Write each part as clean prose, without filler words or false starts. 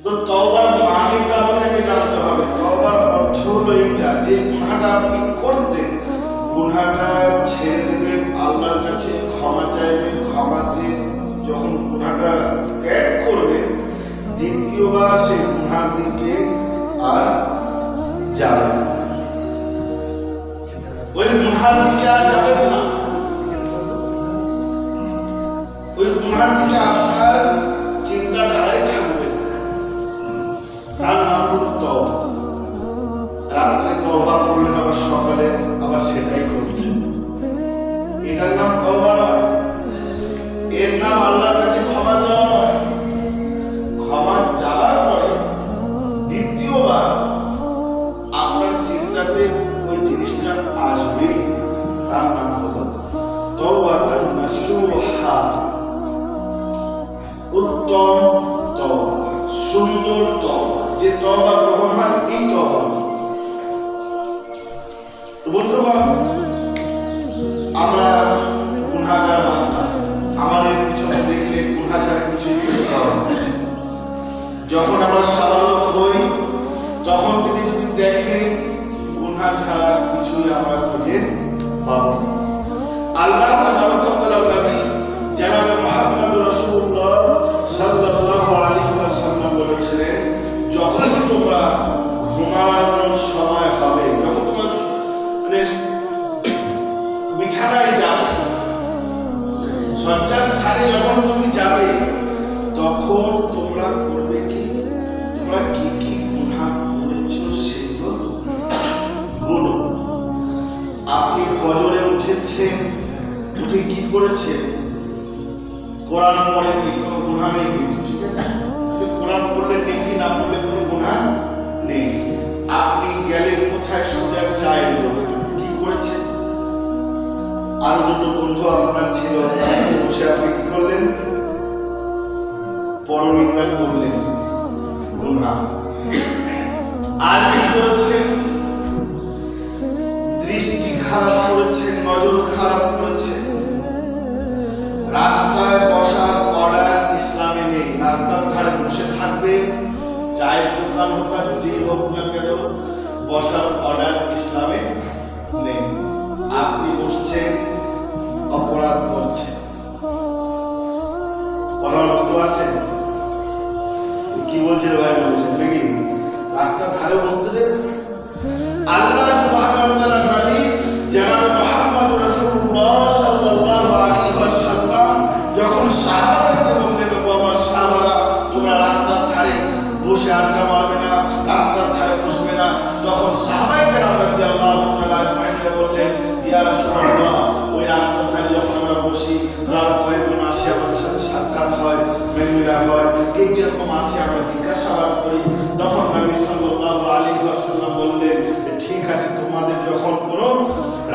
তো তওবার মানেটা আপনাকে জানতে হবে। তওবার অর্থ হলো এটা যে গুনাহটা আপনি করতেন, গুনাহটা ছেড়ে দেবেন, আল্লাহর কাছে ক্ষমা চাইবেন, ক্ষমা চেয়ে যখন গুনাহটা ত্যাগ করবেন, দ্বিতীয়বার সেই গুনার দিকে আর যাবেন না। ওই গুনার দিকে আর যাবেন না, ওই গুনার দিকে আপনার চিন্তাধারায় থাকবে না। তার নাম হল তওবা। রাত্রে তওবা করলেন, আবার সকালে আবার সেটাই করছেন, এটার নাম তওবা নয়। এর নাম আল্লাহর কাছে ক্ষমা চাওয়া নয়। ক্ষমা চাওয়ার পরে দ্বিতীয়বার আপনার চিন্তাতে ওই জিনিসটা আসবে, তার নাম হলো তাওবাতান নাসুহা। উত্তম তওবা, সুন্দর তওবা, যে তওবা গ্রহণ হয়, এই তওবা। তো বন্ধুগণ, আমরা গুনাহগার বান্দা, আমাদের পিছনে দেখলে গুনাহ ছাড়া কিছুই করতে হবে না। যখন আমরা সাবালক হই, তখন তিনি যদি দেখেন গুনাহ ছাড়া কিছুই আমরা খুঁজে পাবো না। আল্লাহ তাবারক ওয়া তাআলার নবী জনাবে মুহাম্মদ রাসূলুল্লাহ সাল্লাল্লাহু আলাইহি ওয়াসাল্লাম বলেছিলেন, যখন তোমরা ঘুমানোর সময় হবে, যখন তোমরা বিছানায় যাবে, শয্যাস্থানে যখন তুমি যাবে, তখন তোমরা করবে কি? তোমরা কি কি গুনাহ করেছো সেগুলো বলো। আপনি ফজরে উঠেছেন, উঠে কি করেছেন? কোরআন পড়েননি, কোনো গুনাহ নেই কিন্তু, ঠিক আছে? কোরআন পড়লে নেকি, না পড়লে কোনো গুনাহ নেই। আপনি গেলেন কোথায়? সোজা চায়ের দোকানে, কি করেছেন? আর দুটো বন্ধু আপনার ছিল, বসে আপনি কি করলেন? পরনিন্দা করলেন, গুনাহ। আর কি করেছেন? দৃষ্টি খারাপ করেছেন, নজর খারাপ করেছেন। রাস্তায় বসার অর্ডার ইসলামে নেই। রাস্তার ধারে বসে থাকবে, চায়ের দোকান হোক আর যেই হোক না কেন, বসার অর্ডার ইসলামে নেই। আপনি বসছেন, অপরাধ করছেন। বুঝতে পারছেন কি বলছেন? ভাই বলেছেন নাকি? রাস্তার ধারে বসতে দেবেন? আল্লাহ সুবহানাহু ওয়া তাআলার নবী জনাব মুহাম্মদ রাসূলুল্লাহ সাল্লাল্লাহু আলাইহি ওয়াসাল্লাম যখন সাহাবাদেরকে বললেন, আমার সাহাবারা, তোমরা রাস্তার ধারে বসে আড্ডা মারবে না, রাস্তার ধারে বসবে না, তখন সাহাবায়ে কেরাম রাদিয়াল্লাহু তাআলা আজমাইন বললেন, ইয়া রাসূলুল্লাহ, ওই রাস্তার ধারে যখন আমরা বসি, যার কয়েকজন আসে, আমাদের সাথে সাক্ষাৎ হয়, মেলমিলাপ হয়, কে কিরকম আছে আমরা জিজ্ঞাসাবাদ করি। তখন নবী সাল্লাল্লাহু আলাইহি ওয়াসাল্লাম বললেন, ঠিক আছে, তোমাদের যখন কোনো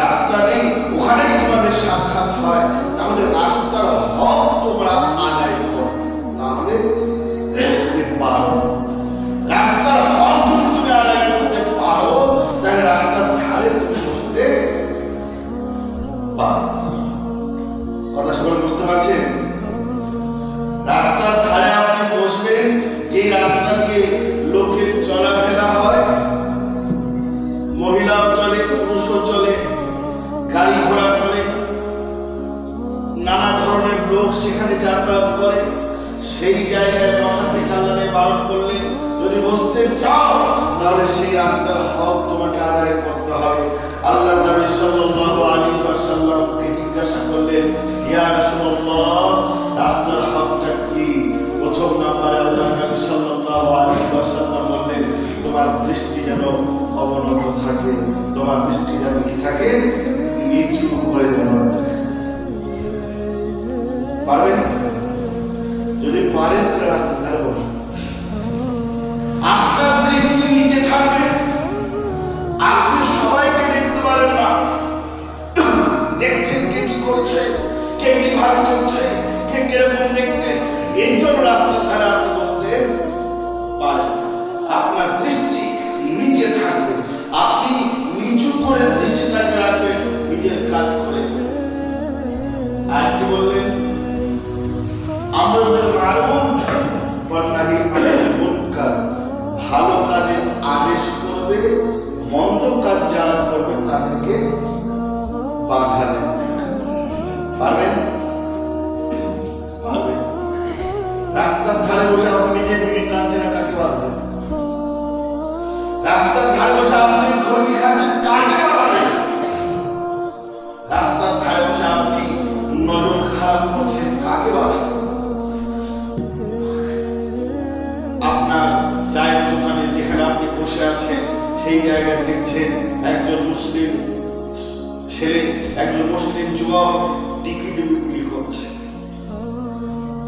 রাস্তা নেই, ওখানেই তোমাদের সাক্ষাৎ হয়, তাহলে রাস্তার হক তোমরা আদায় করো, তাহলে বুঝতে পারো। রাস্তার হক যদি তুমি আদায় করতে পারো, তাহলে রাস্তার ধারে তুমি বসতে পারো। কথা সকলে বুঝতে পারছেন? রাস্তার ধারে আপনি বসবেন, যে রাস্তা দিয়ে লোকের চলাফেরা হয়, মহিলাও চলে, পুরুষও চলে, গাড়ি ঘোড়া চলে, নানা ধরনের লোক সেখানে যাতায়াত করে, সেই জায়গায় বসা থেকে আল্লাহ বারণ করলেন, যদি বসতে চাও তাহলে সেই রাস্তার হক তোমাকে আদায় করতে হবে। আল্লাহ নবী সাল্লাল্লাহু আলাইহি ওয়াসাল্লামকে জিজ্ঞাসা করলেন, ইয়া রাসূলুল্লাহ, রাস্তার হকটা কি? প্রথম নাম্বারে আল্লাহ নবী সাল্লাল্লাহু আলাইহি ওয়াসাল্লাম বললেন, তোমার দৃষ্টি যেন অবনত থাকে, তোমার দৃষ্টি যেন কি থাকে? নিচু করে যেন পারবেন। যদি পারেন তাহলে রাস্তার ধারে বসুন। আপনার দৃষ্টি নিচে থাকবে, আপনি সবাইকে দেখতে পারেন না, দেখছেন কে কি করছে, কে কিভাবে চলছে, কে কিরকম দেখতে তাদেরকে বাধা দেন। পারবেন? পারবেন? রাস্তার ধারে বসে আপনি নিজের বিড়ি টানছেন, কাকে বাধা দেন? রাস্তার ধারে বসে আপনি খড়ি খাচ্ছেন, কাকে বাধা দেন? রাস্তার ধারে বসে আপনি নজর খারাপ করছেন, কাকে বাধা দেন? আপনার চায়ের দোকানে যেখানে আপনি বসে আছেন সেই জায়গায় দেখছেন একজন মুসলিম ছেলে, একজন মুসলিম যুবক টিকিট বিক্রি করছে।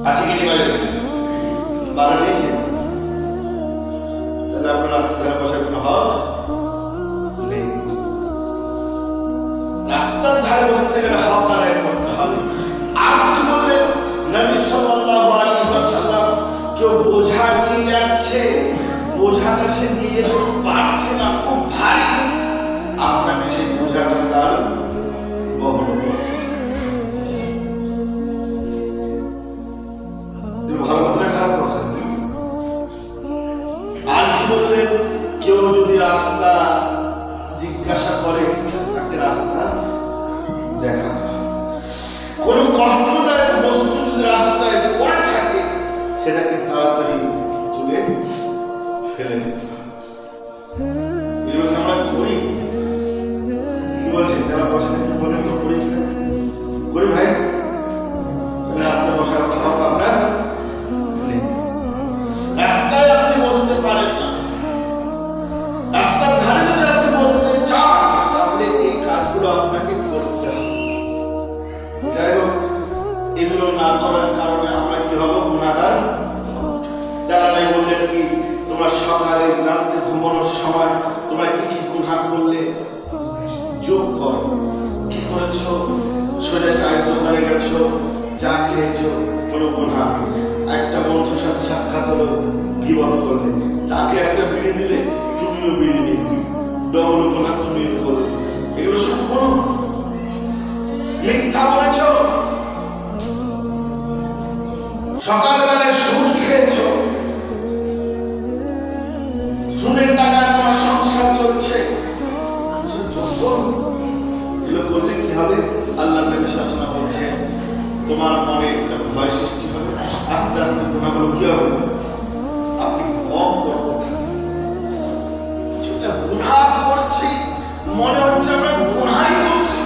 আছে কি বাজারে? বাধা দিয়েছেন? তাহলে আপনার রাস্তার ধারে বসার কোনো হক নেই। রাস্তার ধারে বসতে গেলে হক আদায় করতে হবে। আর কি বললেন নবী সাল্লাল্লাহু আলাইহি ওয়াসাল্লাম? কেউ বোঝা নিয়ে যাচ্ছে, বোঝাটা সে নিয়ে যেতে পারছে না, খুব ভারী, আপনাকে সেই বোঝাটা তার বহন করতে। ভালো কথা, খারাপ কথা? আর কি বললেন? কেউ যদি রাস্তা জিজ্ঞাসা করে তাকে রাস্তা দেখাতে হবে। কোন কষ্টদায়ক বস্তু যদি রাস্তায় পড়ে থাকে সেটাকে তাড়াতাড়ি তুলে ফেলে দিতে হবে। এগুলো আমরা করি, কি বলছেন? যারা বসেন একটু বলেন তো, করি কিনা? করি ভাই? রাস্তায় বসার কথা আপনার নেই। রাস্তায় আপনি বসতে পারেন না, রাস্তার ধারে যদি আপনি বসতে চান তাহলে এই কাজগুলো আপনাকে করতে হবে। যাই হোক, এগুলো না করার কারণে আমরা কি হব? গুনাহগার। যারা নাই বললেন কি তোমরা সকালে রাতে ঘুমানোর সময় তোমরা কি কি গুনাহ করলে যোগ করো। কি করেছো? সোজা চায়ের দোকানে গেছো, চা খেয়েছো, কোনো গুনাহ। একটা বন্ধুর সাথে সাক্ষাৎ হলো, গীবত করলে, তাকে একটা বিড়ি দিলে তুমিও বিড়ি নিলে, ডবল গুনাহ তুমিও করলে। এগুলো সব কোনো মিথ্যা বলেছো। সকালবেলায় সুদ খেয়েছো, সুদের টাকায় তোমার সংসার চলছে, এগুলো করলে কি হবে? আল্লাহ নবী শাসনা বলছে তোমার মনে একটা ভয় সৃষ্টি হবে, আস্তে আস্তে গুনাহগুলো কি হবে? আপনি কম করতে থাকবেন। গুনাহ করছি মনে হচ্ছে আমরা গুনাহই করছি।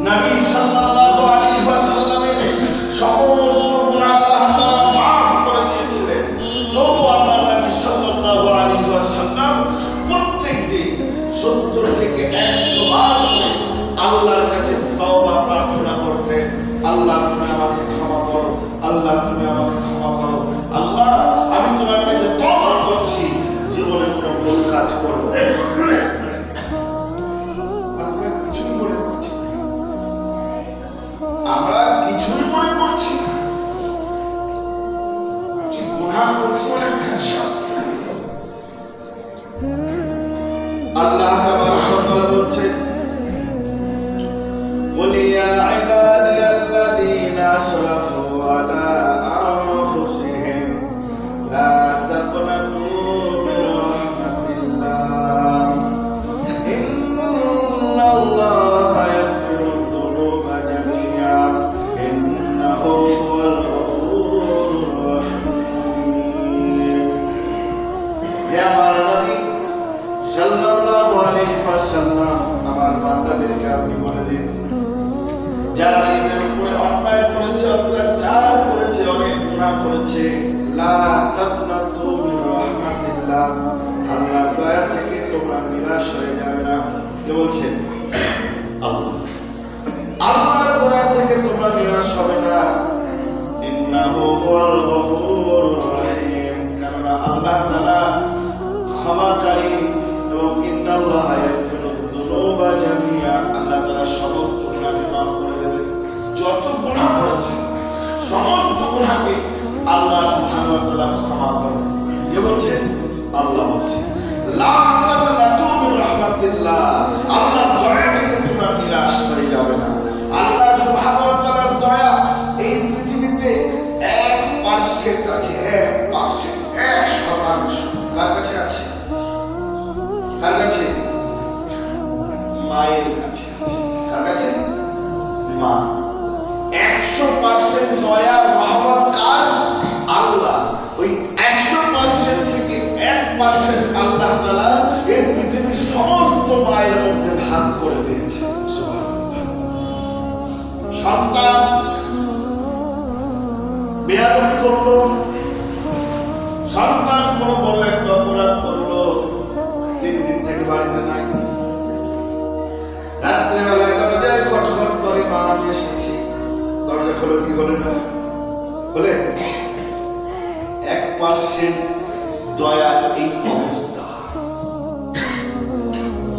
নবী সাল্লাল্লাহু আলাইহি ওয়াসাল্লামের সমস্ত গুনাহ আল্লাহ তাআলা মাফ করে দিয়েছিলেন। তবু আল্লাহ নবী সাল্লাল্লাহু আলাইহি ওয়াসাল্লাম প্রত্যেকদিন 70 থেকে 100 বার করে আল্লাহর কাছে তওবা প্রার্থনা করতেন। আল্লাহ তুমি আমাকে ক্ষমা করো, আল্লাহ তুমি আমাকে ক্ষমা করো, আল্লাহ আমি তোমার কাছে তওবা করছি, জীবনে কোনো ভুল কাজ করব না। আমরা কিছুই মনে করছি গুনাহ করছি মানে ভাষা। আল্লাহ তাবারক ওয়া তাআলা বলছেন قل يا عبادي الذين أسرفوا على أنفسهم لا تقنطوا من رحمة الله إن الله يغفر الذنوب جميعا إنه هو الغفور الرحيم. يا نبي সাল্লাল্লাহু আলাইহি ওয়াসাল্লাম, আমার বান্দাদেরকে আপনি বলে দিন যারা নিজেদের উপরে অন্যায় করেছে, অত্যাচার করেছে, অনেক গুনাহ করেছে, লা তাকনাতু মির রাহমাতিল্লাহ, আল্লাহর দয়া থেকে তোমরা নিরাশ হয়ে যাবে না। কে বলছেন? আল্লাহ। আল্লাহর দয়া থেকে তোমরা নিরাশ হবে না। ইন্নাহু হুয়াল গফুরুর রহিম, কারণ আল্লাহ তাআলা ক্ষমাকারী এবং ইন্নাল্লাহা ইয়াগফিরুয যুনুবা জামিআ, আল্লাহ তাআলা সমস্ত গুনাহকে মাফ করে দেবেন। যত গুনাহ করেছে সমস্ত গুনাহকে আল্লাহ সুবহানাহু ওয়া তাআলা ক্ষমা করেন। কে বলছেন? আল্লাহ বলছেন লা তাকনাতু মির রাহমাতিল্লাহ, আল্লাহর দয়া থেকে তোমরা নিরাশ হয়ে যাবে না। আল্লাহ সুবহানাহু ওয়া তাআলার দয়া এই পৃথিবীতে 1% আছে, 1%, 1% কার কাছে আছে? কার কাছে? করলো, সন্তান কোনো বড় একটা অপরাধ করলো, 3 দিন থেকে বাড়িতে নাই। রাত্রেবেলায় দরজায় খটখট করে, মা আমি এসেছি। দরজা খোলো, কি খোলে না? খোলে। 1% দয়ার এই অবস্থা।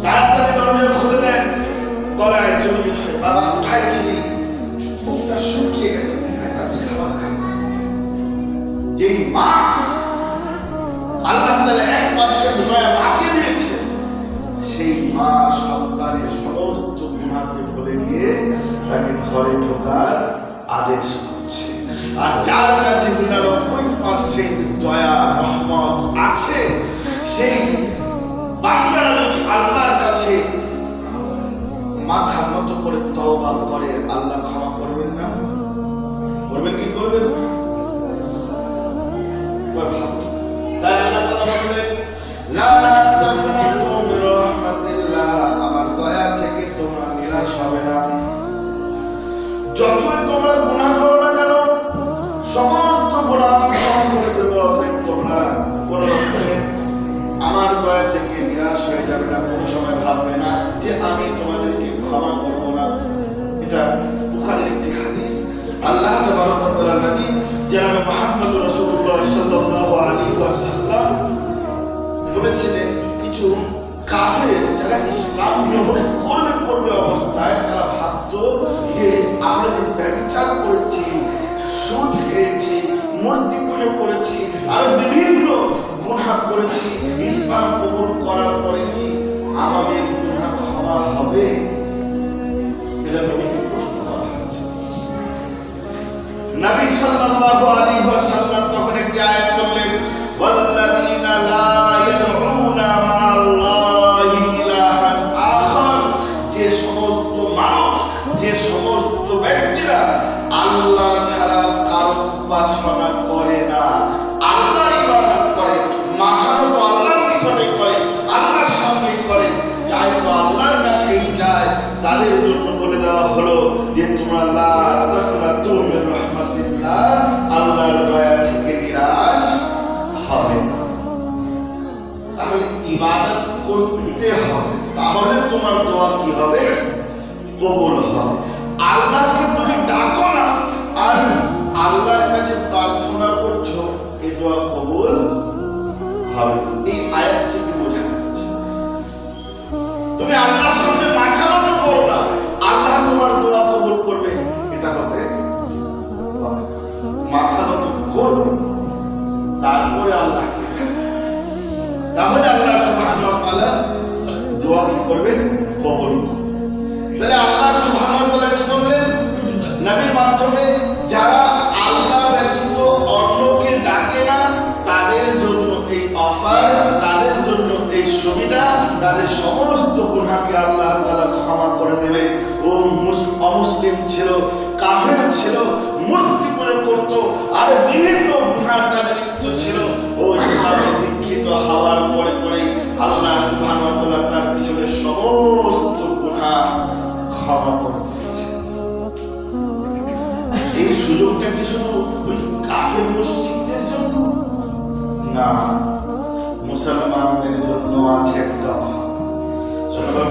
তাড়াতাড়ি দরজা খুলে দেন, গলায় জড়িয়ে ধরে, বাবা উঠাইছি, মুখটা শুকিয়ে গেছে, রাত্রে খাবার খাই। যেই মা আল্লাহ তাআলা 1% দয়া মাকে দিয়েছে, সেই মা সন্তানের সমস্ত গুনাহকে ভুলে গিয়ে তাকে ঘরে ঢোকার আদেশ করছে। আর যার কাছে 99% দয়া রহমত আছে, সেই বান্দারা যদি আল্লাহর কাছে মাথা নত করে তওবা করে, আল্লাহ ক্ষমা করবেন না? করবেন কি করবেন? তাই আল্লাহ তাআলা বলেন, লা তাকনাতু মির রাহমাতিল্লাহ, আমার দয়া থেকে তোমরা নিরাশ হবে না। যতই তোমরা গুনাহ করো না কেন, সমস্ত গুনাহ ক্ষমা করে দেব। তোমরা কোন রকমে আমার দয়া থেকে নিরাশ হয়ে যাবে না, কোন সময় ভাববে না যে আমি তোমাদেরকে ক্ষমা করব না। এটা বুখারীর একটি হাদিস। আল্লাহ তাবারক ওয়া তাআলা নবী জনাবে মুহাম্মদ রাসূলুল্লাহ সাল্লাল্লাহু আলাইহি ওয়াসাল্লাম বলেছিলেন, কিছু কাফের যারা ইসলাম গ্রহণ করবে অবস্থায় তারা ভাবতো যে আমরা যে ব্যভিচার করেছি, সুদ খেয়েছি, মূর্তি পুজো করেছি, আর বিভিন্ন গুনাহ করেছি, ইসলাম কবুল করার পরে কি আমাদের গুনাহ ক্ষমা হবে? এটা নবীকে প্রশ্ন করা হয়েছে। নবী সাল্লাল্লাহু আলাইহি ওয়াসাল্লাম তখন একটি আয়াত বললেন, ওয়াল্লাযীনা লা ইয়াদউনা মা'আল্লাহি ইলাহান আখার, যে সমস্ত মানুষ, যে সমস্ত ব্যক্তিরা আল্লাহ ছাড়া কারো উপাসনা করে না, আল্লাহর ইবাদত করে, মাথা নত আল্লাহর নিকটে করে, আল্লাহর সামনে করে, চায় তো আল্লাহর কাছেই চায়, তাদের জন্য বলে দেওয়া হলো যে তোমরা লা তাকনাতু মির রাহমাতিল্লাহ, আল্লাহর দয়া থেকে নিরাশ হবে না। তাহলে ইবাদত করতে হবে, তাহলে তোমার দোয়া কি হবে? কবুল হবে। আল্লাহকে তুমি ডাকো না আর আল্লাহর কাছে প্রার্থনা করছো, এই দোয়া কবুল হবে। এই আয়াত থেকে বোঝা যাচ্ছে তুমি আল্লাহর সামনে মাথা নত করো না, আল্লাহ তোমার দোয়া কবুল করবে, এটা হতে মাথা নত করবে, তারপরে আল্লাহকে, তাহলে আল্লাহ সুবহানাহু ওয়া তাআলা দোয়া কি করবেন? কবুল করবেন। তাহলে আল্লাহ সুবহানাহু ওয়া তাআলা কি বললেন নবীর মাধ্যমে? যারা আল্লাহ ব্যতীত অন্যকে ডাকে না, তাদের জন্য এই অফার, তাদের জন্য এই সুবিধা, তাদের সমস্ত গুনাহকে আল্লাহ তাআলা ক্ষমা করে দেবে। ও অমুসলিম ছিল, কাফের ছিল, মূর্তি পূজা করত, আর বিভিন্ন গুনাহ কাজে লিপ্ত ছিল, ও ইসলামে দীক্ষিত হওয়ার পরে পরে আল্লাহ সুবহানাহু ওয়া তাআলা তার পিছনে সমস্ত গুনাহ ক্ষমা করে দিয়েছে। এই সুযোগটা কি শুধু ওই কাফের মুশরিকদের জন্য না, মুসলমানদের জন্য আছে একটা।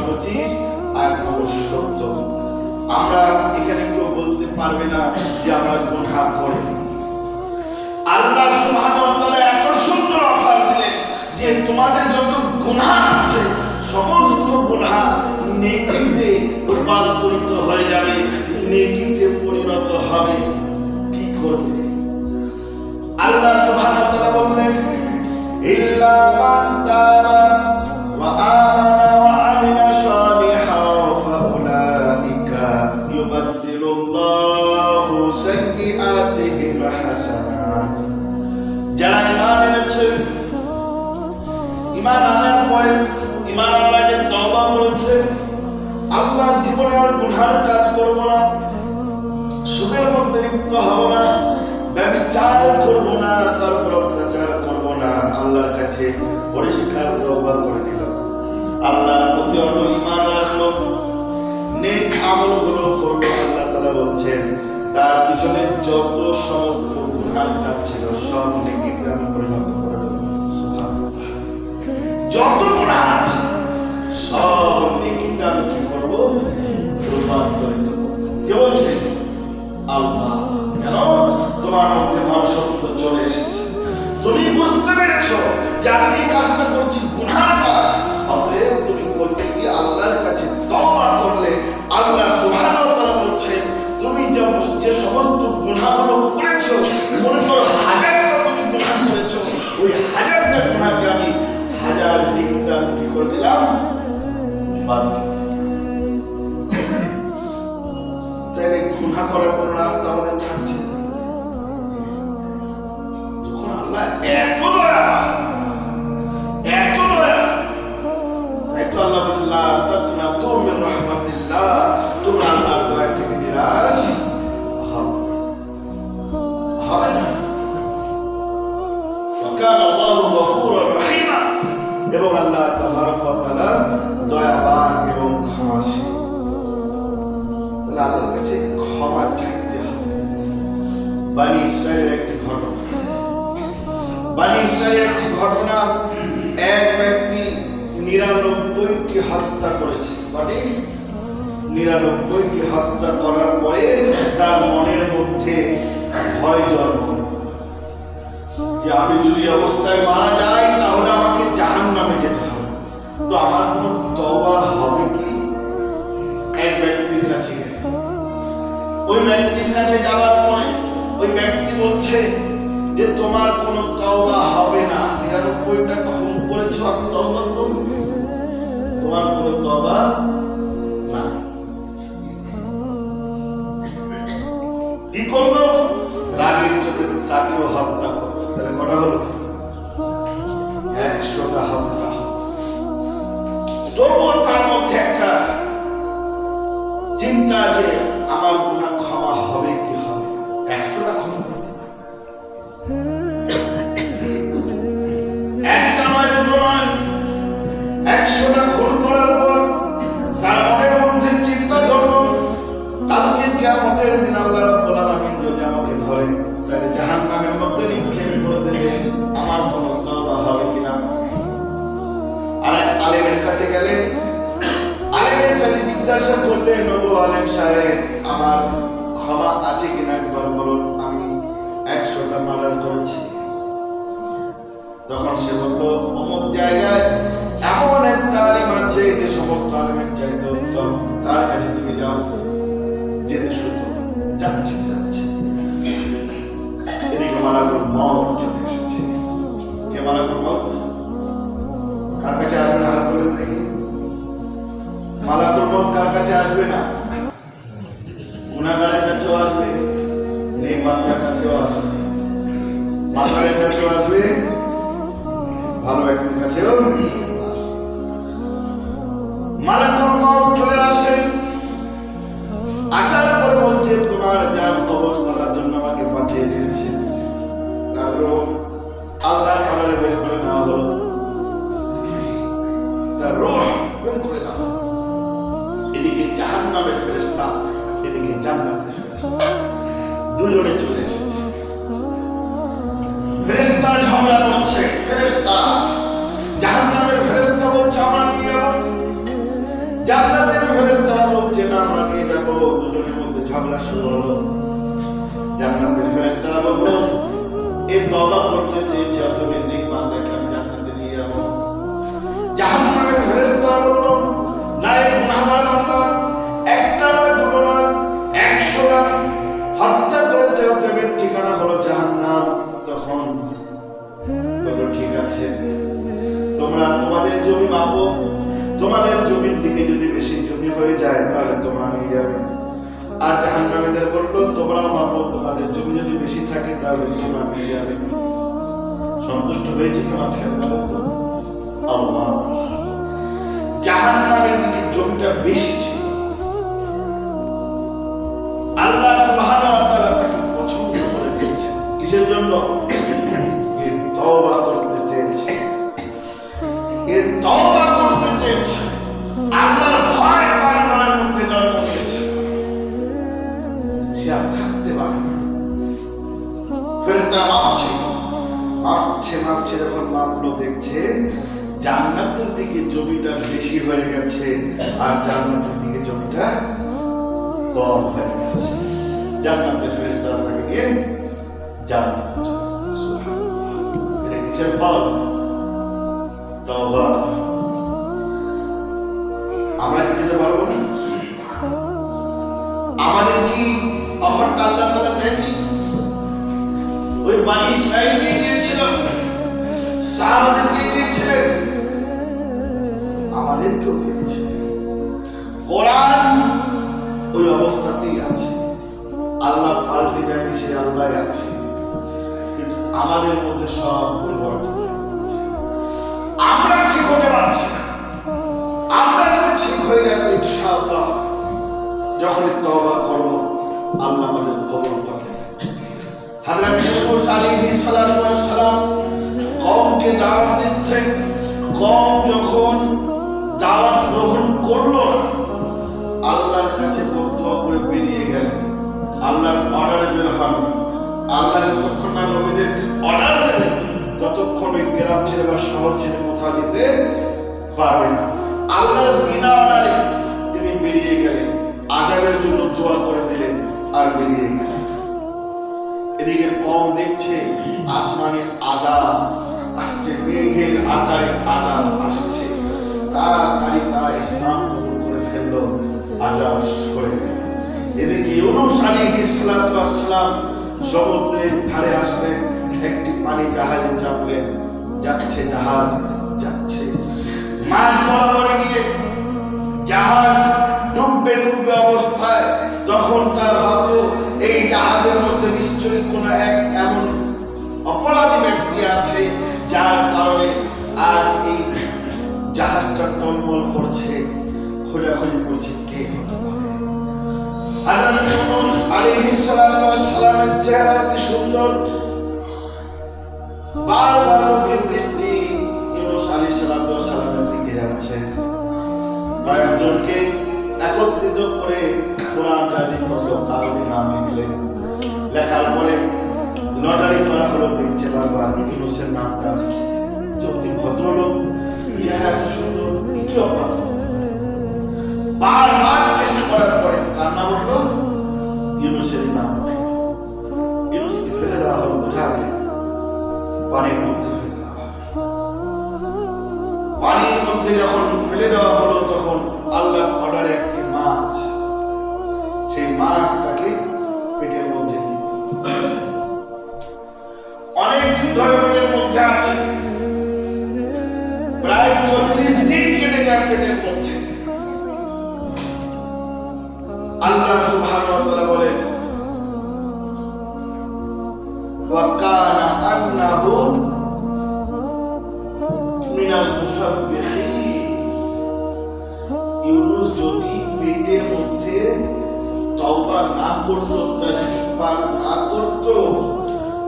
25 আয়াত নম্বর 70। আমরা এখানে কেউ বলতে পারবে না যে আমরা গুনাহ করি। আল্লাহ সুবহানাহু ওয়া তাআলা এত সুন্দর অফার দিলেন যে তোমাদের যত গুনাহ আছে, সমস্ত গুনাহ নেকিতে রূপান্তরিত হয়ে যাবে, নেকিতে পরিণত হবে। কি করবে? আল্লাহ সুবহানাহু ওয়া তাআলা বললেন, ইল্লা মান তাবা ওয়া আমানা ওয়া আমিলা সালিহান ফাউলাইকা ইউবাদদিলুল্লাহু সাইয়্যাতিহিম হাসানাত। যারা ঈমান এনেছে, ঈমান আনার পরে ঈমান আনলাকে তওবা করেছে, আল্লাহ জীবনে আর গুনাহের কাজ করব না, সুদের মধ্যে লিপ্ত হব না, ব্যভিচার করব না, তারপর অত্যাচার করব না, আল্লাহর কাছে পরিষ্কার তওবা করে নিল, আল্লাহর প্রতি অটল ঈমান রাখলো, নেক আমলগুলো করলো। আল্লাহ তাআলা বলছেন তার পিছনে যত সমস্ত গুনাহ গুনার কাজ ছিল সব নেকিতে আমি পরিণত করে দেব। যত গুনাহ আছে সব নেকিতে আমি কি করব? রূপান্তরিত করব। কে বলছে? আল্লাহ। কেন? তোমার মধ্যে মনুষ্যত্ব চলে এসেছে, তুমি বুঝতে পেরেছো যে আমি এই কাজটা করছি গুনার কাজ, অতএব তুমি করলে কি আল্লাহর কাছে তওবা করলে আল্লাহ সুবহানাহু ওয়া তাআলা বলছেন তুমি যে সমস্ত গুনাহগুলো করেছো, মনে করো হাজারটা তুমি গুনাহ করেছো, ওই হাজারটা গুনাহকে আমি হাজার নেকিতে আমি কি করে দিলাম? মাফ করে দিলাম। তাইলে গুনাহ করার কোনো রাস্তা আমাদের থাকছে না। যখন আল্লাহ এত দয়া, এত দয়া, তাই তো আল্লাহ বললেন তাকনা তুমির রাহমাতিল্লাহ, তোমরা আল্লাহর দয়া থেকে নিরাশ হবে না। ওয়াকানা আল্লাহু গফুরুর রহিমা, এবং আল্লাহ তাবারক ওয়া তাআলা দয়াবান এবং ক্ষমাশীল। তাহলে আল্লাহর কাছে ক্ষমা চাইতে হবে। বনি ইসরায়েলের একটি ঘটনা, বনি ইসরায়েলের একটি ঘটনা, এক ব্যক্তি 99টি হত্যা করেছে। কটি? 99টি হত্যা করার পরে তার মনের মধ্যে ভয় জন্ম, যে আমি যদি অবস্থায় মারা যাই তাহলে আমাকে জাহান্নামে যেতে হবে, তো আমার কোনো তওবা হবে কি? এক ব্যক্তির কাছে গেল। ওই ব্যক্তির কাছে যাওয়ার পরে ওই ব্যক্তি বলছে যে তোমার কোনো তওবা হবে না, 99টা খুন করেছো আর তওবা করবে, তোমার কোনো তওবা না। কি করলো? রাগের চোটে তাকেও হত্যা করলো। তাহলে কটা হলো? 100টা হত্যা। তবুও তার মধ্যে একটা চিন্তা যে আমার গুনাহ ক্ষমা হবে কি হবে। 100টা ক্ষমা করবে, একটা নয়, দুটো নয়, 100টা খুন করার পর তার মনের মধ্যে চিন্তা জন্ম, কালকে কিয়ামতের দিন আল্লাহ রাব্বুল আলামিন যদি আমাকে ধরে তাহলে জাহান্নামের মধ্যে নিক্ষেপ করে দেবে, আমার কোনো তওবা হবে কিনা। আরেক আলেমের কাছে গেলেন, আলেমের কাছে জিজ্ঞাসা করলেন, ওগো আলেম সাহেব আমার ক্ষমা আছে কিনা একবার বলুন, আমি 100টা মার্ডার করেছি। তখন সে বলল অমুক জায়গায় এমন একটা আলেম আছে যে সমস্ত আলেমের চাইতে উত্তম, তার কাছে তুমি যাও। যেতে শুরু করো, যাচ্ছে যাচ্ছে, এদিকে মালাকুল মউত চলে এসেছে। কে মালাকুল মউত? কার কাছে আসবে না? হাত তোলেন দেখি। মালাকুল মউত কার কাছে আসবে না? গুনাহগারের কাছেও আসবে, নেক বান্দার কাছেও আসবে, মাতারের কাছেও আসবে, ভালো ব্যক্তির কাছেও আসবে। মালাকুল মউত চলে আসেন, আসার পরে বলছে তোমার জান কবজ করার জন্য আমাকে পাঠিয়ে দিয়েছে। তার রূহ আল্লাহর অর্ডারে বের করে নেওয়া হলো, তার রূহ বের করে নেওয়া হলো। এদিকে জাহান্নামের ফেরেশতা, এদিকে জান্নাতের ফেরেশতা, দুজনে চলে এসেছে। ফেরেশতারা ঝগড়া করছে, ফেরেশতারা জাহান্নামের ফেরেশতা বলছে আমরা নিয়ে যাব, জান্নাতের ফেরেশতারা বলছে না আমরা নিয়ে যাব। দুজনের মধ্যে ঝগড়া শুরু হলো। জান্নাতের ফেরেশতারা বলল এই তওবা করতে চেয়েছে তুমি নেক বান্দাকে আমি জান্নাতে নিয়ে যাব। জাহান্নামের ফেরেশতারা বলল না, এই গুনাহগার বান্দা একটা নয়, দুটো নয়, 100টা হত্যা করেছে, ওদের ঠিকানা হলো জাহান্নাম। তখন বলল ঠিক আছে, তোমরা তোমাদের জমি মাপো, তোমাদের জমির দিকে যদি বেশি জমি হয়ে যায় তাহলে তোমরা নিয়ে যাবে। আর জাহান্নামীদের বললো তোমরাও মাপো, তোমাদের জমি যদি বেশি থাকে তাহলে তোমরা নিয়ে যাবে। সন্তুষ্ট হয়েছে কি মাঝখানে বলেন তো? আল্লাহ। জাহান্নামের দিকে জমিটা বেশি ছিল, আল্লাহ সুবহানাহু ওয়া তাআলা তাকে পছন্দ করে নিয়েছেন। কিসের জন্য? এই তওবা করতে চেয়েছে, এই তওবা করতে চেয়েছে, আল্লাহর ভয় তার মনের মধ্যে জন্ম নিয়েছে। সে আর থাকতে পারে না। ফেরেশতা মাপছে যখন মাপলো, দেখছে জান্নাতের দিকে জমিটা বেশি হয়ে গেছে আর জান্নাতের দিকে জমিটা কম হয়ে গেছে। জান্নাতের ফেরেশতারা তাকে নিয়ে জান্নাতে চলে গেছে। সুবহানাল্লাহ। এটা কিসের ফল? তওবা। আমরা কি যেতে পারবো না? আমাদের কি অফারটা আল্লাহ তাআলা দেননি? ওই বনি ইসরাঈলকে দিয়েছিল, সাহাবাদেরকে দিয়েছিলেন, আমাদেরকেও দিয়েছে। কোরআন ওই অবস্থাতেই আছে, আল্লাহ পাল্টে যায়নি, সে আল্লাহ আছে, কিন্তু আমাদের মধ্যে সব পরিবর্তন হচ্ছে। আমরা ঠিক হতে পারছি না। আমরা যদি ঠিক হয়ে যাবে ইনশাআল্লাহ, যখনই তওবা করব আল্লাহ আমাদের কবুল করবেন। হযরত মুসা আলাইহিস সালাতু ওয়াস সালাম কওমকে দাওয়াত দিচ্ছেন। কওম যখন দাওয়াত গ্রহণ করলো না, আল্লাহর কাছে বদদুয়া করে বেরিয়ে গেলেন। আল্লাহর অর্ডারে বের হন। আল্লাহ যতক্ষণ না নবীদের অর্ডার দেবেন ততক্ষণ ওই গ্রাম ছেড়ে বা শহর ছেড়ে কোথাও যেতে পারবে না। আল্লাহর বিনা অর্ডারে তিনি বেরিয়ে গেলেন, আযাবের জন্য দোয়া করে দিলেন আর বেরিয়ে গেলেন। এদিকে কম দেখছে আসমানে আযাব আসছে, মেঘের আকারে আযাব আসছে। তাড়াতাড়ি তারা ইসলাম কবুল করে ফেললো, আযাব সরে গেল। এদিকে ইউনূস আলাইহিস সালাতু ওয়াস সালাম সমুদ্রের ধারে আসলেন, একটি পানি জাহাজে চাপলেন, যাচ্ছে জাহাজ যাচ্ছে, মাঝ বরাবরে গিয়ে জাহাজ ডুববে ডুববে অবস্থায় তখন তারা ভাবলো এই জাহাজের মধ্যে নিশ্চয়ই কোনো এক এমন অপরাধী ব্যক্তি আছে যার কারণে আজ এই জাহাজটা টলমল করছে, খোঁজাখুঁজি করছে কে হতে পারে। হযরত ইউনূস আলাইহিস সালাতু ওয়াস সালামের চেহারা অতি সুন্দর, বারবার নবীর দৃষ্টি ইউনূস আলাইহিস সালাতু ওয়াস সালামের দিকে যাচ্ছে। কয়েকজনকে একত্রিত করে কোরআন জারি করলো, কারণে নাম লিখলেন। লেখার পরে লটারি করা হলো, দেখছে বারবার ইউনূসের নামটা আসছে। অতি ভদ্রলোক, চেহারা সুন্দর, কি অপরাধ? বারবার টেস্ট করার পরে কার নাম উঠলো? ইউনূসের নাম উঠলো। ইউনূসকে ফেলে দেওয়া হলো কোথায়? পানির মধ্যে ফেলে দেওয়া হলো। পানির মধ্যে যখন ফেলে দেওয়া হলো তখন আল্লাহর অর্ডারে একটি মাছ, সেই মাছটাকে পেটের মধ্যে অনেকদিন ধরে পেটের মধ্যে আছে, প্রায় 40 দিন কেটে যায় পেটের মধ্যে। আল্লাহ সুবহানাহু ওয়া তাআলা বলেন ওয়া কানা আন্নাহু মিনাল মুসাব্বিহিন। ইউনূস যদি পেটের মধ্যে তওবা না করত, তাসবিহ না করত,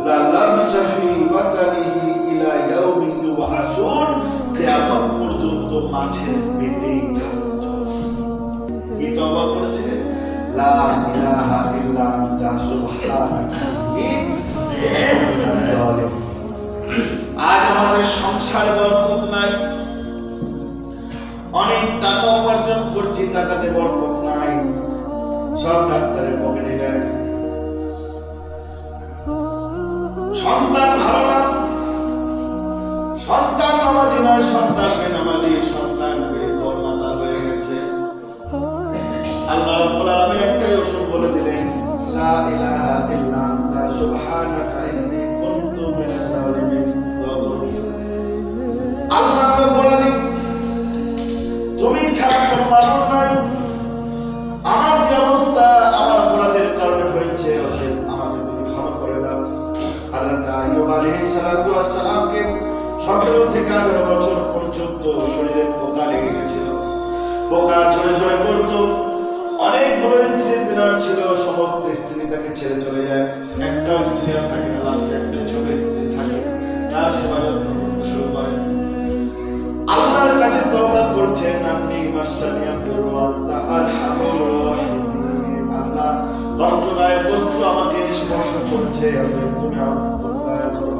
লা লামসাহি বাতানিহি ইলা ইয়াউমি ইউবআসুন, কিয়ামত পর্যন্ত মাছের পেটেই থাকত। কি তওবা করেছে? লা ইলাহা ইল্লা আনতা সুবহানাকা ইন্নী যালিম। আজ আমাদের সংসারে বরকত নাই, অনেক টাকা উপার্জন করছি, টাকাতে বরকত নাই, সব ডাক্তারের পকেটে যায়। সন্তান ভালো না, সন্তান নামাজি নয়, সন্তান বেনামাজি, সন্তান বেদরমাতা হয়ে গেছে। আল্লাহ রাব্বুল আলামিন একটাই ওষুধ বলে দিলেন, লা ইলাহা ইল্লা আনতা সুবহানাকা ইন্নী কুনতু মিনাজ জালিমিন। আল্লাহ বলে দিন, তুমি ছাড়া কোনো মাবুদ নাই। আমার যে অবস্থা আমার অপরাধের কারণে হয়েছে, আমাকে তুমি ক্ষমা করে দাও। হযরত আইয়ুব আলাইহিস সালাতু ওয়াস সালামকে 17 থেকে 18 বছর পর্যন্ত শরীরে পোকা লেগে গেছিল, পোকা ঝরে ঝরে পড়তো। অনেকগুলো স্ত্রী তিনার ছিল, সমস্ত স্ত্রী তাকে ছেড়ে চলে যায়, একটাও স্ত্রী আর থাকে না, লাস্টে একটা ছোট স্ত্রী থাকে, তার সেবা যত্ন করতে শুরু করে। আল্লাহর কাছে তওবা করছেন, আন্নী মাসানিয়াতুর ওয়া আনতা আরহামুর রাহিমিন। আল্লাহ, কষ্টদায়ক বস্তু আমাকে স্পর্শ করছে, অতএব তুমি আমার উপর দয়া করো।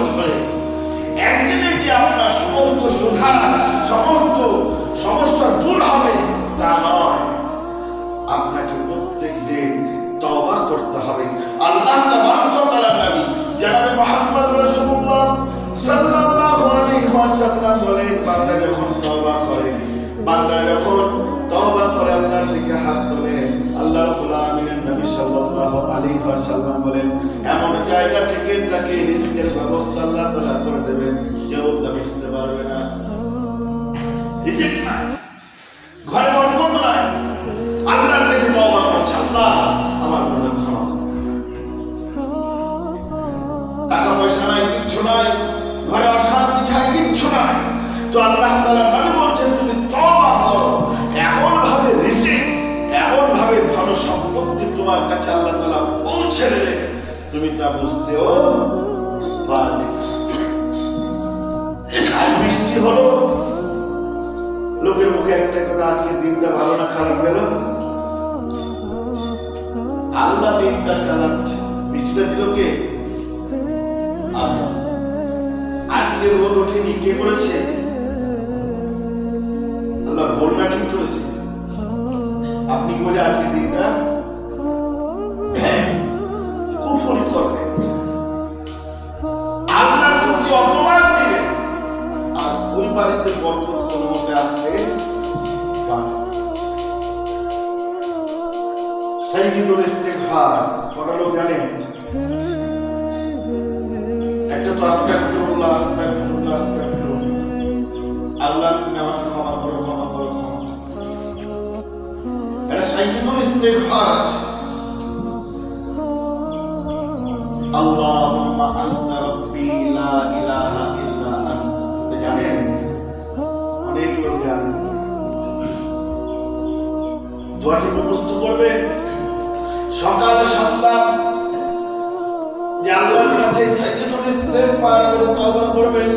ধরে একদিনে কি আপনার সমস্ত সুধা সমস্ত সমস্যা দূর হবে তা নয়। আপনাকে প্রত্যেক দিন তওবা করতে হবে। আল্লাহ তাআলার নবী জনাবে মুহাম্মদ রাসূলুল্লাহ সাল্লাল্লাহু আলাইহি ওয়াসাল্লাম বলেন, বান্দা যখন তওবা করে, বান্দা যখন তওবা করে আল্লাহর দিকে হাত তোলে, আল্লাহ রাব্বুল আলামিনের নবী সাল্লাল্লাহু আলাইহি ওয়াসাল্লাম বলেন এমন জায়গা থেকে তাকে রিজিকের ব্যবস্থা আল্লাহ তাআলা করে দেবেন, কেউ তা বুঝতে পারবে না। রিজিক নাই, ঘরে বরকত নাই, আল্লাহর কাছে তওবা করছে, আল্লাহ আমার গুনাহ ক্ষমা করুন। টাকা পয়সা নাই, কিচ্ছু নাই, ঘরে অশান্তি ছাড়া কিচ্ছু নাই, তো আল্লাহ তাআলা নবী বলছেন তুমি তওবা করো। এমন ভাবে রিজিক, এমন ভাবে ধন সম্পত্তি তোমার কাছে আল্লাহ তাআলা পৌঁছে দেবে তুমি তা বুঝতেও পারবে। আর বৃষ্টি হলো, লোকের মুখে একটা কথা, আজকে দিনটা ভালো না খারাপ গেল, আল্লাহ দিনটা চালাচ্ছে। বৃষ্টিটা দিল কে? আল্লাহ। আজকে রোদ ওঠেনি, কে করেছে? আল্লাহ ভোরটা ঠিক করেছে। আপনি কি বলে আজকে দিনটা কুফরি করলে, আল্লাহর প্রতি অপমান দিলে, আর ওই বাড়িতে বরকত কোনো মতে আসতে পারে। সাইয়্যিদুল ইস্তিগফার কত লোক জানেন? একটা তো আস্তাগফিরুল্লাহ আস্তাগফিরুল্লাহ আস্তাগফিরুল্লাহ, আল্লাহ তুমি আমাকে ক্ষমা করো ক্ষমা করো ক্ষমা। এটা সাইয়্যিদুল ইস্তিগফার আছে। আল্লাহুম্মা আনতা রাব্বি লা ইলাহা ইল্লা আনতা, জানেন? অনেক লোক জানেন। দোয়াটি মুখস্থ করবেন সকাল সন্ধ্যা, যে আল্লাহর কাছে সাইয়্যিদুল ইস্তিগফার করে তওবা করবেন।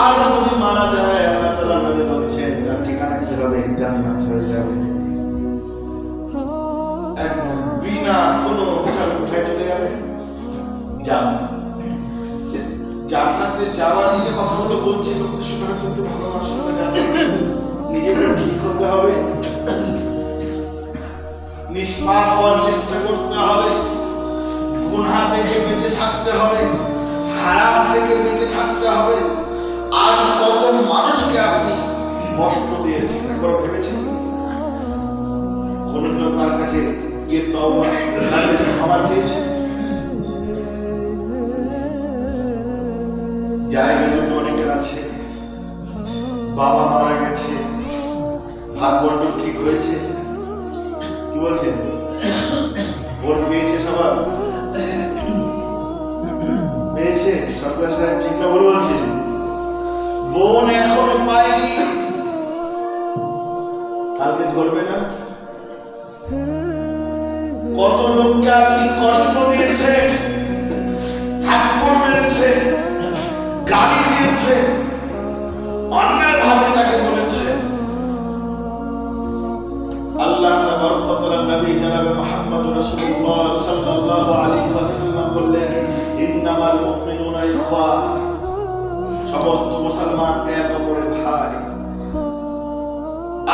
আর যদি মারা যায়, আল্লাহ তাআলা নবী বলছেন তার ঠিকানা কি হবে? জান্নাত হয়ে যাবে। একদম বিনা কোনো হিসাব উঠায় চলে যাবে জান্নাত। জান্নাতে যাওয়ার নিয়ে কথাগুলো বলছি, লোকদের শুনে হয়তো একটু ভালোবাসা হয়ে যাবে। নিজেকে ঠিক করতে হবে, নিষ্পাপ হওয়ার চেষ্টা করতে হবে, গুনাহ থেকে বেঁচে থাকতে হবে, হারাম থেকে বেঁচে থাকতে হবে। আর কত মানুষকে আপনি কষ্ট দিয়েছেন, একবার ভেবেছেন? কোনদিন তার কাছে গিয়ে তওবা, তার কাছে ক্ষমা চেয়েছেন? জায়গা জন্য অনেকের আছে, বাবা মারা গেছে, ভাগ বন্টন ঠিক হয়েছে, কি বলছেন? ভোট পেয়েছে, সবার পেয়েছে, সরকার সাহেব ঠিক না বলে বলছে। বোন এখনো পায়নি, কালকে ধরবে না? কত লোককে আপনি কষ্ট দিয়েছে, থাপ্পড় মেরেছে, গালি দিয়েছে, অন্যায় ভাবে তাকে বলেছে। আল্লাহ তাবারক ওয়া তাআলা নবী জনাবে মুহাম্মদ রাসূলুল্লাহ সাল্লাল্লাহু আলাইহি ওয়াসাল্লাম বললেন, ইন্নামাল মুমিনুনা ইখওয়া, সমস্ত মুসলমান এক অপরের ভাই।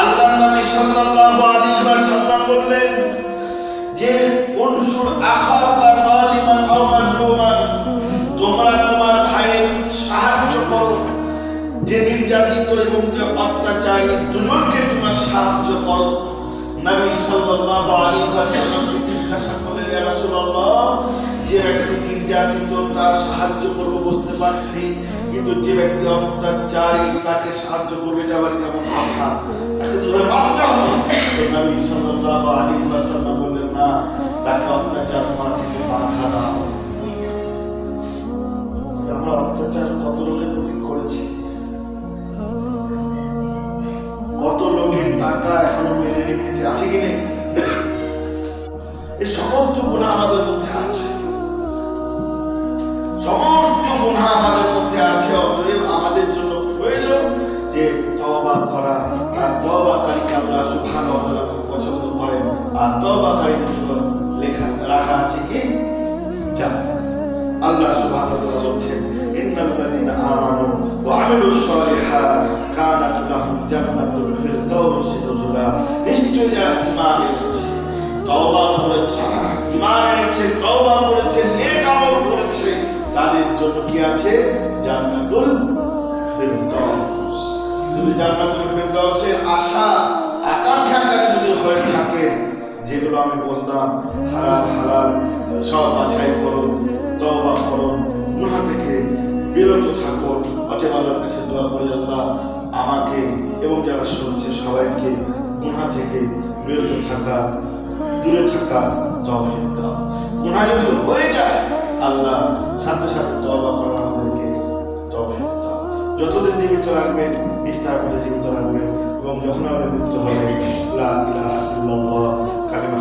আল্লাহ নবী সাল্লাল্লাহু আলাইহি ওয়াসাল্লাম বললেন যে উনসুর আখাকা যালিমান আও মাজলুমান, তোমরা তোমার ভাইয়ের সাহায্য করো, যে নির্যাতিত এবং যে অত্যাচারী, দুজনকে তোমরা সাহায্য করো। নবী সাল্লাল্লাহু আলাইহি ওয়াসাল্লাম জিজ্ঞাসা করলেন, ইয়া রাসূলুল্লাহ, যে ব্যক্তি নির্যাতিত তার সাহায্য করব বুঝতে পারছি, কিন্তু যে ব্যক্তি অত্যাচারী তাকে সাহায্য করবে এটা আবার কেমন কথা? তাকে তো ধরে মারতে হবে। নবী সাল্লাল্লাহু আলাইহি ওয়াসাল্লাম বললেন, না, তাকে অত্যাচার করা থেকে বাধা দাও। আমরা অত্যাচার কত লোকের প্রতি করেছি, কত লোকের টাকা এখনো মেরে রেখেছে, আছে কি নেই? এই সমস্ত গুনাহ আমাদের মধ্যে আছে, সমস্ত গুনাহ আমাদের মধ্যে আছে। অতএব আমাদের জন্য প্রয়োজন যে তওবা করা, আর তওবাকারীকে আল্লাহ সুবহানাহু ওয়া তাআলা পছন্দ করেন। আর তওবাকারীদের জন্য লেখা রাখা আছে কি জান্নাত। আল্লাহ গেছে, তওবা করেছে, নেক আমল করেছে, তাদের জন্য কি আছে? জান্নাতুল ফিরদাউস। যদি জান্নাতুল ফিরদাউসের আশা আকাঙ্ক্ষাকারী যদি হয়ে থাকে, যেগুলো আমি বললাম হারাম হালাল সব বাছাই করুন, তওবা করুন, গুনাহ থেকে বিরত থাকুন। অতএব আল্লাহর কাছে দোয়া করি, আল্লাহ আমাকে এবং যারা শুনছে সবাইকে গুনাহ থেকে বিরত থাকা, দূরে থাকা তৌফিক দাও। গুনাহ যদি হয়ে যায় আল্লাহ সাথে সাথে তওবা করার আমাদেরকে তৌফিক দাও। যতদিন জীবিত রাখবেন নিষ্ঠা করে জীবিত রাখবেন, এবং যখন আমাদের মৃত্যু হবে লা ইলাহা ইল্লাল্লাহ কালিমা